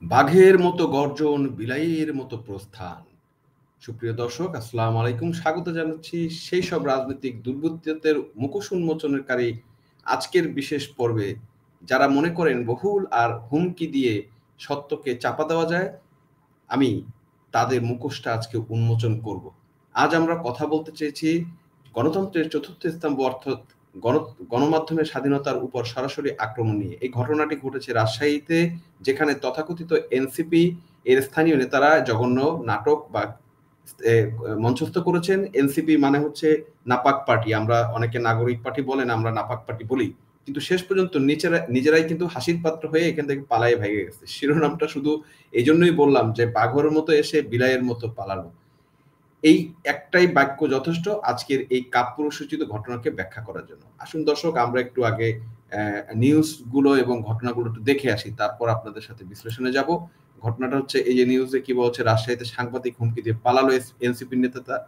বাঘের মতো গর্জন, বিলাইয়ের মতো প্রস্থান। সুপ্রিয় দর্শক, আসসালামু আলাইকুম। স্বাগত জানাচ্ছি সেই সব রাজনৈতিক দুর্বৃত্তদের মুখোশ উন্মোচনকারী আজকের বিশেষ পর্বে। যারা মনে করেন বহুল আর হুমকি দিয়ে সত্যকে চাপা দেওয়া যায়, আমি তাদের মুখোশটা আজকে উন্মোচন করব। আজ আমরা কথা বলতে চেয়েছি গণতন্ত্রের চতুর্থ স্তম্ভ অর্থাৎ গণমাধ্যমের স্বাধীনতার উপর সরাসরি আক্রমণ নিয়ে। এই ঘটনাটি ঘটেছে রাজশাহীতে, যেখানে তথাকথিত এনসিপি এর স্থানীয় নেতারা জঘন্য নাটক বা মঞ্চস্থ করেছেন। এনসিপি মানে হচ্ছে নাপাক পার্টি, আমরা অনেকে নাগরিক পার্টি বলেন, আমরা নাপাক পার্টি বলি, কিন্তু শেষ পর্যন্ত নিজেরাই কিন্তু হাসির পাত্র হয়ে এখান থেকে পালায়ে ভেগে গেছে। শিরোনামটা শুধু এই জন্যই বললাম যে বাঘের মতো এসে বিলাইয়ের মতো পালানো। এই একটাই বাক্য যথেষ্ট আজকের এই কাপুরুষোচিত ঘটনাকে ব্যাখ্যা করার জন্য। আসুন দর্শক, আমরা একটু আগে নিউজগুলো এবং ঘটনাগুলো একটু দেখে আসি, তারপর আপনাদের সাথে বিশ্লেষণে যাব। ঘটনাটা হচ্ছে, এই যে নিউজে কি বলছে, রাজশাহীতে সাংবাদিক হুমকি দিয়ে পালালো এনসিপি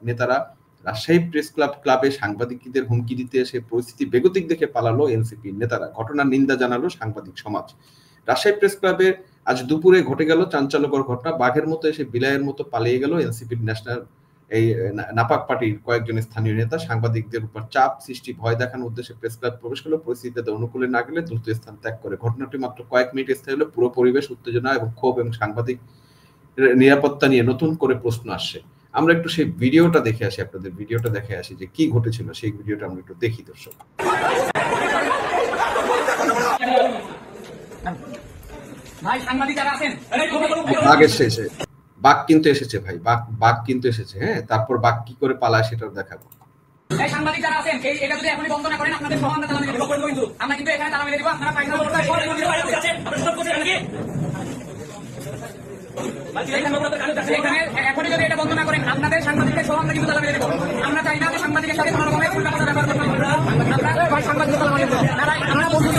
নেতারা। রাজশাহী প্রেস ক্লাবে সাংবাদিকদের হুমকি দিতে এসে পরিস্থিতি বেগতিক দেখে পালালো এনসিপি নেতারা। ঘটনার নিন্দা জানালো সাংবাদিক সমাজ। রাজশাহী প্রেস ক্লাবে আজ দুপুরে ঘটে গেল চাঞ্চল্যকর ঘটনা। বাঘের মতো এসে বিলাইয়ের মতো পালিয়ে গেল এনসিপি ন্যাশনাল এই নাপাক পার্টির কয়েকজন স্থানীয় নেতা। সাংবাদিকদের উপর চাপ সৃষ্টি, ভয় দেখানোর উদ্দেশ্যে প্রেস ক্লাব প্রবেশ করলো। পরিস্থিতিতে অনুকূলে না গেলে দ্রুত স্থান ত্যাগ করে। ঘটনাটি মাত্র কয়েক মিনিট স্থায়ী হলো। পুরো পরিবেশ উত্তেজনা এবং ক্ষোভ এবং সাংবাদিক নিরাপত্তা নিয়ে নতুন করে প্রশ্ন আসছে। আমরা একটু সেই ভিডিওটা দেখে আসি, আপনাদের ভিডিওটা দেখে আসি যে কি ঘটেছিল। সেই ভিডিওটা আমরা একটু দেখি দর্শক। বাঘ এসেছে, বাঘ কিন্তু এসেছে ভাই, বাঘ কিন্তু এসেছে। হ্যাঁ, তারপর বাঘ কি করে পালায় সেটাও দেখাবো। সাংবাদিক যারা আছেন, এটা যদি এখনই বন্ধ না করেন, আপনাদের সহ আমরা তালা মেরে দেব। আমরা কিন্তু এখানে তালা মেরে দেব। আপনারা পায়খানা করতে এখনই যদি এটা বন্ধ না করেন, আপনাদের সাংবাদিকদের সহ আমরা কিন্তু তালা মেরে দেব। আমরা চাই না যে সাংবাদিকের সাথে কোনো রকমের উল্টাপাল্টা ব্যবহার করতে হবে। আমরা সাংবাদিক তালা মেরে দেব। আমরা বন্ধু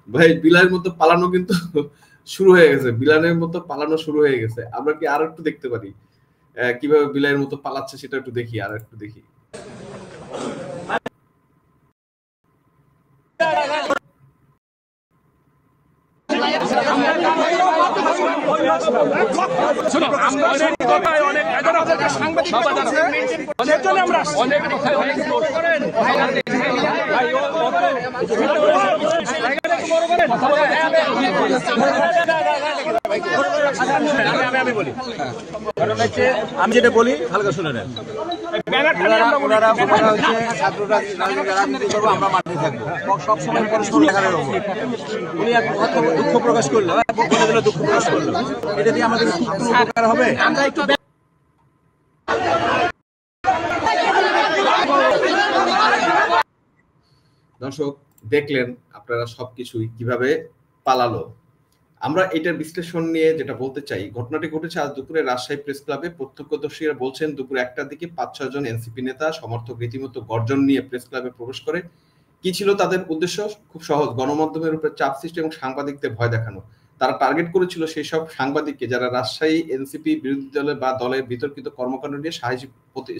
ভাই, বিলাইয়ের মতো পালানো কিন্তু শুরু হয়ে গেছে। বিলাইয়ের মতো পালানো শুরু হয়ে গেছে। আমরা কি আর একটু দেখতে পারি কিভাবে বিলাইয়ের মতো পালাচ্ছে, সেটা একটু দেখি, আর একটু দেখি। আমি যেটা বলি হালকা শুনে নেন। রাজনীতি করবো, আমরা মাঠে থাকবো, সবসময় উনি দুঃখ প্রকাশ করলো, বলে দিল দুঃখ প্রকাশ করলো, এটা দিয়ে আমাদের উপকার হবে। দর্শক দেখলেন আপনারা সবকিছুই কিভাবে পালালো। আমরা এটার বিশ্লেষণ নিয়ে যেটা বলতে চাই, ঘটনাটি ঘটেছে আজ দুপুরে রাজশাহী প্রেস ক্লাবে। প্রত্যক্ষদর্শীরা বলছেন দুপুর 1টার দিকে 5-6 জন এনসিপি নেতা সমর্থক রীতিমতো গর্জন নিয়ে প্রেস ক্লাবে প্রবেশ করে। কি ছিল তাদের উদ্দেশ্য? খুব সহজ, গণমাধ্যমের উপরে চাপ সৃষ্টি এবং সাংবাদিকদের ভয় দেখানো। তারা টার্গেট করেছিল সেই সব সাংবাদিককে যারা রাজশাহী এনসিপি বিরোধী দলের বা দলের বিতর্কিত কর্মকাণ্ড নিয়ে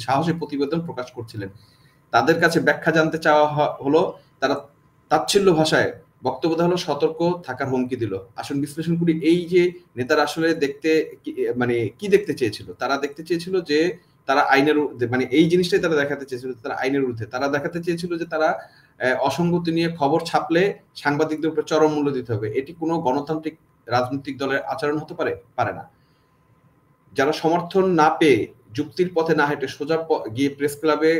সাহসী প্রতিবেদন প্রকাশ করছিলেন। তাদের কাছে ব্যাখ্যা জানতে চাওয়া হলো। তারা তাচ্ছিল্য ভাষায় বক্তব্য হলো, সতর্ক থাকার হুমকি দিল। আসুন বিশ্লেষণ করি। এই যে নেতারা আসলে দেখতে মানে কি দেখতে চেয়েছিল? তারা দেখতে চেয়েছিল যে তারা আইনের, মানে এই জিনিসটাই তারা দেখাতে চেয়েছিল, তারা আইনের ঊর্ধ্বে। তারা দেখাতে চেয়েছিল যে তারা অসঙ্গতি নিয়ে খবর ছাপলে সাংবাদিকদের উপর চরম মূল্য দিতে হবে। এটি কোনো গণতান্ত্রিক রাজনৈতিক দলের আচরণ হতে পারে না। যারা সমর্থন না পেয়ে যুক্তির পথে না হেঁটে সোজা গিয়ে প্রেস ক্লাবে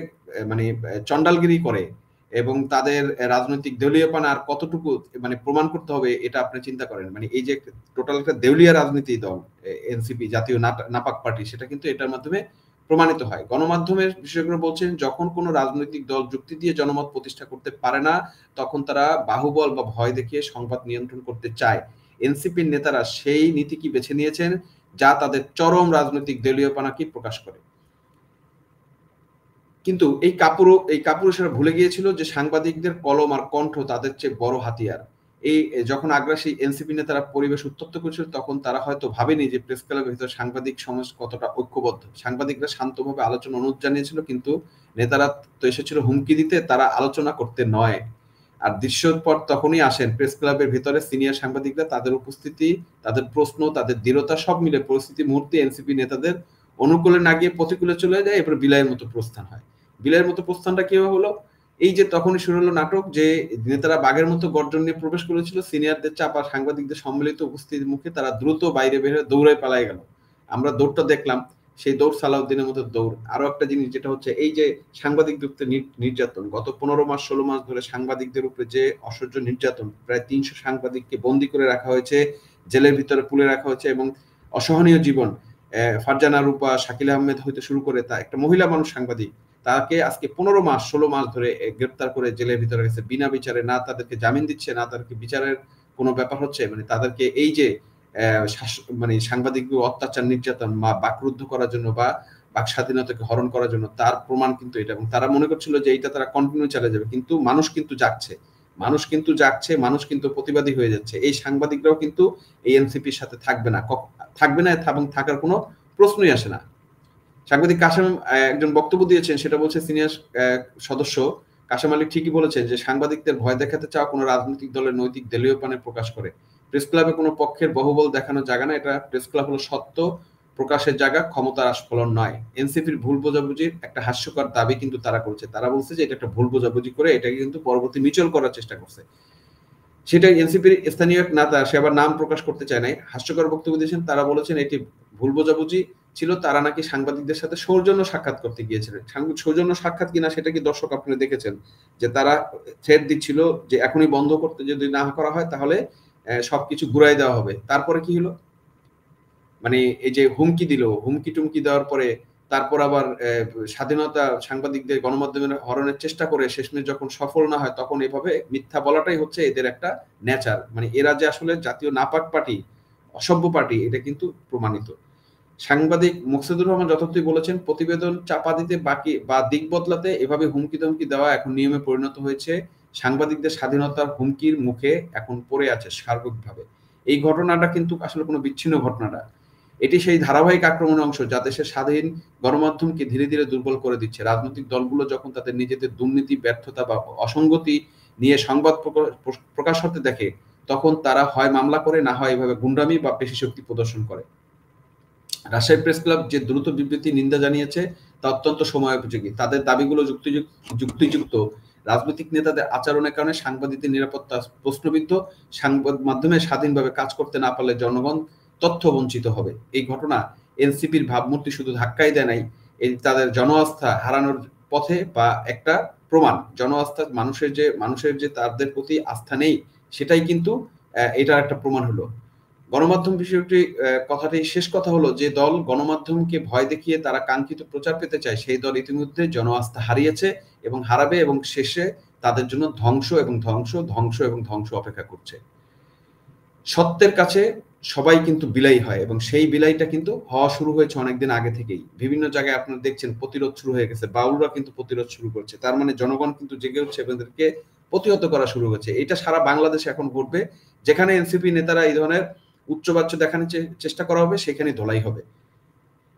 মানে চন্ডালগিরি করে এবং তাদের রাজনৈতিক দলীয়পনা আর কতটুকু মানে প্রমাণ করতে হবে, এটা আপনি চিন্তা করেন। মানে এই যে টোটাল একটা দেউলিয়া রাজনীতি দল এনসিপি, জাতীয় নাপাক পার্টি, সেটা কিন্তু এটার মাধ্যমে প্রমাণিত হয়। গণমাধ্যমের বিশেষজ্ঞরা বলছেন, যখন কোনো রাজনৈতিক দল যুক্তি দিয়ে জনমত প্রতিষ্ঠা করতে পারে না, তখন তারা বাহুবল বা ভয় দেখিয়ে সংবাদ নিয়ন্ত্রণ করতে চায়। এনসিপির নেতারা সেই নীতি কি বেছে নিয়েছেন, যা তাদের চরম রাজনৈতিক দলীয়পনাকে প্রকাশ করে। কিন্তু এই কাপুরুষেরা ভুলে গিয়েছিল যে সাংবাদিকদের কলম আর কণ্ঠ তাদের চেয়ে বড় হাতিয়ার। এই যখন আগ্রাসী এনসিপি নেতারা পরিবেশ উত্তপ্ত করেছিল, তখন তারা হয়তো ভাবেনি যে প্রেস ক্লাবের ভিতরে সাংবাদিক সমাজ কতটা ঐক্যবদ্ধ। সাংবাদিকরা শান্তভাবে আলোচনা অনুরোধ জানিয়েছিল, কিন্তু নেতারা তো এসেছিল হুমকি দিতে, তারা আলোচনা করতে নয়। আর দৃশ্যের পর তখনই আসেন প্রেস ক্লাবের ভিতরে সিনিয়র সাংবাদিকরা, তাদের উপস্থিতি, তাদের প্রশ্ন, তাদের দৃঢ়তা সব মিলে পরিস্থিতি মুহূর্তে এনসিপি নেতাদের অনুকূলে না গিয়ে প্রতিকূলে চলে যায়। এরপর বিলাইয়ের মতো প্রস্থান হয়। বিলাইয়ের মতো প্রস্থানটা কিভাবে হলো? এই যে তখনই শুরু হলো নাটক, যে নেতারা বাঘের মতো গর্জন নিয়ে প্রবেশ করেছিল, সিনিয়রদের চাপ আর সাংবাদিকদের সম্মিলিত উপস্থিতির মুখে তারা দ্রুত বাইরে বের হয়ে দৌড়ায় পালায় গেল। আমরা দৌড়টা দেখলাম, সেই দৌড় সালাউদ্দিনের মতো দৌড়। আরো একটা জিনিস যেটা হচ্ছে, এই যে সাংবাদিকদের উপরে নির্যাতন, গত 15 মাস 16 মাস ধরে সাংবাদিকদের উপরে যে অসহ্য নির্যাতন, প্রায় 300 সাংবাদিককে বন্দী করে রাখা হয়েছে, জেলের ভিতরে পুলে রাখা হয়েছে, এবং অসহনীয় জীবন। ফারজানা রূপা, শাকিল আহমেদ হইতে শুরু করে, তা একটা মহিলা মানুষ সাংবাদিক, তাকে আজকে 15 মাস 16 মাস ধরে গ্রেপ্তার করে জেলের ভিতরে গেছে বিনা বিচারে। না তাদেরকে জামিন দিচ্ছে, না তাদেরকে বিচারের কোনো ব্যাপার হচ্ছে। মানে তাদেরকে এই যে মানে সাংবাদিক অত্যাচার নির্যাতন বা বাকরুদ্ধ করার জন্য বা বাক স্বাধীনতাকে হরণ করার জন্য, তার প্রমাণ কিন্তু এটা। এবং তারা মনে করছিল যে এইটা তারা কন্টিনিউ চালিয়ে যাবে, কিন্তু মানুষ কিন্তু জাগছে, মানুষ কিন্তু জাগছে, মানুষ কিন্তু প্রতিবাদী হয়ে যাচ্ছে। এই সাংবাদিকরাও কিন্তু এই এনসিপির সাথে থাকবে না, থাকবে না, এবং থাকার কোনো প্রশ্নই আসে না। সাংবাদিক কাশেম একজন বক্তব্য দিয়েছেন, সেটা বলছে সিনিয়র সদস্য কাশেম আলী ঠিকই বলেছেন যে সাংবাদিকদের ভয় দেখাতে চাওয়া কোনো রাজনৈতিক দলের নৈতিক দলীয়পানে প্রকাশ করে। প্রেস ক্লাবে কোনো পক্ষের বাহুবল দেখানোর জায়গা না, এটা প্রেস ক্লাব হলো সত্য প্রকাশের জায়গা, ক্ষমতার আস্ফলন নয়। এনসিপির ভুল বোঝাবুঝির একটা হাস্যকর দাবি কিন্তু তারা করছে। তারা বলছে যে এটা একটা ভুল বোঝাবুঝি করে এটাকে কিন্তু পরবর্তী মিচল করার চেষ্টা করছে। সেটা এনসিপির স্থানীয় নেতা, সে আবার নাম প্রকাশ করতে চায় নাই, হাস্যকর বক্তব্য দিয়েছেন। তারা বলেছেন এটি ভুল বোঝাবুঝি ছিল, তারা নাকি সাংবাদিকদের সাথে সৌজন্য সাক্ষাৎ করতে গিয়েছিলেন। সৌজন্য সাক্ষাৎ কিনা সেটা কি দর্শক আপনারা দেখেছেন, যে তারা থ্রেট দিচ্ছিল যে এখনই বন্ধ করতে যদি না করা হয় তাহলে সবকিছু ঘুরাই দেওয়া হবে। তারপরে কি হলো? মানে এই যে হুমকি দিল, হুমকি টুমকি দেওয়ার পরে তারপর আবার স্বাধীনতা সাংবাদিকদের গণমাধ্যমের হরণের চেষ্টা করে শেষমেশ যখন সফল না হয়, তখন এভাবে মিথ্যা বলাটাই হচ্ছে এদের একটা নেচার। মানে এরা যে আসলে জাতীয় নাপাক পার্টি, অসভ্য পার্টি, এটা কিন্তু প্রমাণিত। সাংবাদিক মুকসিদুর রহমান যথার্থই বলেছেন, প্রতিবেদন চাপা দিতে বাকি বা দিক বদলাতে এভাবে হুমকি ধমকি দেওয়া এখন নিয়মে পরিণত হয়েছে। সাংবাদিকদের স্বাধীনতার হুমকির মুখে এখন পড়ে আছে সার্বিকভাবে। এই ঘটনাটা কিন্তু আসলে কোনো বিচ্ছিন্ন ঘটনা না, এটি সেই ধারাবাহিক আক্রমণের অংশ যা দেশের স্বাধীন গণমাধ্যমকে ধীরে ধীরে দুর্বল করে দিচ্ছে। রাজনৈতিক দলগুলো যখন তাদের নিজেদের দুর্নীতি, ব্যর্থতা বা অসঙ্গতি নিয়ে সংবাদ প্রকাশ হতে দেখে, তখন তারা হয় মামলা করে, না হয় এভাবে গুন্ডামি বা পেশি শক্তি প্রদর্শন করে। রাজশাহী প্রেস ক্লাব যে দ্রুত বিবৃতি নিন্দা জানিয়েছে তা অত্যন্ত সময়োপযোগী। তাদের দাবিগুলো যুক্তিযুক্ত। রাজনৈতিক নেতাদের আচরণের কারণে সাংবাদিকদের নিরাপত্তা প্রশ্নবিদ্ধ। সংবাদ মাধ্যমে স্বাধীনভাবে কাজ করতে না পারলে জনগণ তথ্য বঞ্চিত হবে। এই ঘটনা এনসিপির ভাবমূর্তি শুধু ধাক্কাই দেয় নাই, এই তাদের জনআস্থা হারানোর পথে বা একটা প্রমাণ। জনআস্থা, মানুষের যে তাদের প্রতি আস্থা নেই, সেটাই কিন্তু এটার একটা প্রমাণ হলো। গণমাধ্যম বিষয়টি কথাটি শেষ কথা হলো, যে দল গণমাধ্যমকে ভয় দেখিয়ে তারা কাঙ্ক্ষিত প্রচার পেতে চায়, সেই দল ইতিমধ্যে জনআস্থা হারিয়েছে এবং হারাবে, এবং শেষে তাদের জন্য ধ্বংস এবং ধ্বংস, ধ্বংস এবং ধ্বংস অপেক্ষা করছে। সত্যের কাছে সবাই কিন্তু বিলাই হয়, এবং সেই বিলাইটা কিন্তু হওয়া শুরু হয়েছে অনেকদিন আগে থেকেই। বিভিন্ন জায়গায় আপনারা দেখছেন প্রতিরোধ শুরু হয়ে গেছে, বাউলরা কিন্তু প্রতিরোধ শুরু করছে। তার মানে জনগণ কিন্তু জেগে উঠছে, এদেরকে প্রতিহত করা শুরু হয়েছে। এটা সারা বাংলাদেশে এখন ঘটবে। যেখানে এনসিপি নেতারা এই ধরনের উচ্চবাচ্য দেখানোর চেষ্টা করা হবে, সেখানে ধলাই হবে।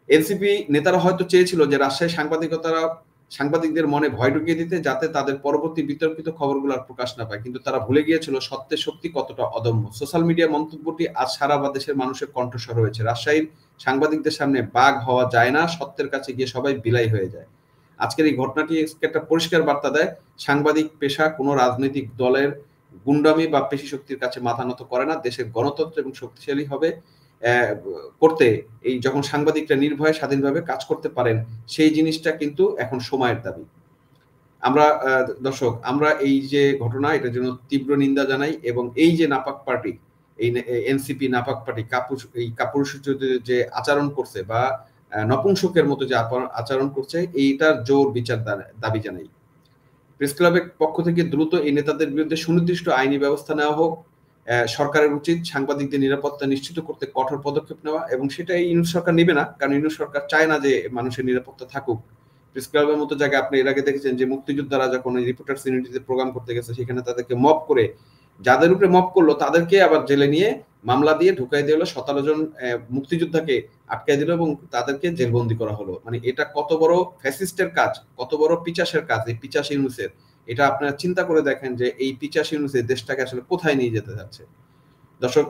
এনসিপি নেতারা হয়তো চেয়েছিল যে রাজশাহী সাংবাদিকদের মনে ভয় ঢুকিয়ে দিতে, যাতে তাদের পরবর্তী বিতর্কিত খবরগুলো আর প্রকাশ না পায়, কিন্তু তারা ভুলে গিয়েছিল সত্যের শক্তি কতটা অদম্য। সোশ্যাল মিডিয়া মন্তব্যটি আজ সারা দেশের মানুষের কণ্ঠস্বর হয়েছে। রাজশাহীর সাংবাদিকদের সামনে বাঘ হওয়া যায় না, সত্যের কাছে গিয়ে সবাই বিলাই হয়ে যায়। আজকের এই ঘটনাটি একটা পরিষ্কার বার্তা দেয়, সাংবাদিক পেশা কোনো রাজনৈতিক দলের গুন্ডামি বা পেশি শক্তির কাছে মাথা নত করে না। দেশের গণতন্ত্র এবং শক্তিশালী হবে করতে এই যখন সাংবাদিকরা নির্ভয়ে স্বাধীনভাবে কাজ করতে পারেন, সেই জিনিসটা কিন্তু এখন সময়ের দাবি। আমরা দর্শক, আমরা এই যে ঘটনা, এটার জন্য তীব্র নিন্দা জানাই, এবং এই যে নাপাক পার্টি, এই এনসিপি নাপাক পার্টি কাপুরুষোচিত যে আচরণ করছে বা নপুংসকের মতো যে আচরণ করছে, এইটার জোর বিচার দাবি জানাই। প্রেস ক্লাবের পক্ষ থেকে দ্রুত এই নেতাদের বিরুদ্ধে সুনির্দিষ্ট আইনি ব্যবস্থা নেওয়া হোক। সরকারের উচিত সাংবাদিকদের নিরাপত্তা নিশ্চিত করতে কঠোর পদক্ষেপ নেওয়া, এবং সেটা এই ইউনূস সরকার নেবে না, কারণ ইউনূস সরকার চায় না যে মানুষের নিরাপত্তা থাকুক। প্রেস ক্লাবের মতো জায়গায় আপনি এর আগে দেখেছেন যে মুক্তিযোদ্ধারা যখন রিপোর্টার্স ইউনিটিতে প্রোগ্রাম করতে গেছে, সেখানে তাদেরকে মব করে যাদের উপরে মব করলো তাদেরকে আবার জেলে নিয়ে মামলা দিয়ে ঢুকাই দিল, 17 জন মুক্তিযোদ্ধাকে আটকাই দিল এবং তাদেরকে জেলবন্দি করা হলো। মানে এটা কত বড় ফ্যাসিস্টের কাজ, কত বড় পিচাসের কাজ এই পিচাস ইউনূসের। এটা আপনারা চিন্তা করে দেখেন যে এই পিচাস ইউনূস এই দেশটাকে আসলে কোথায় নিয়ে যেতে যাচ্ছে। দর্শক,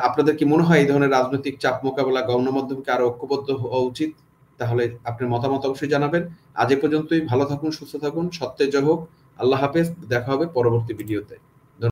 আপনাদের কি মনে হয় এই ধরনের রাজনৈতিক চাপ মোকাবেলা গণমাধ্যমকে আরো ঐক্যবদ্ধ হওয়া উচিত? তাহলে আপনার মতামত অবশ্যই জানাবেন। আজ এ পর্যন্তই। ভালো থাকুন, সুস্থ থাকুন, সত্যের জয় হোক। আল্লাহ হাফেজ। দেখা হবে পরবর্তী ভিডিওতে।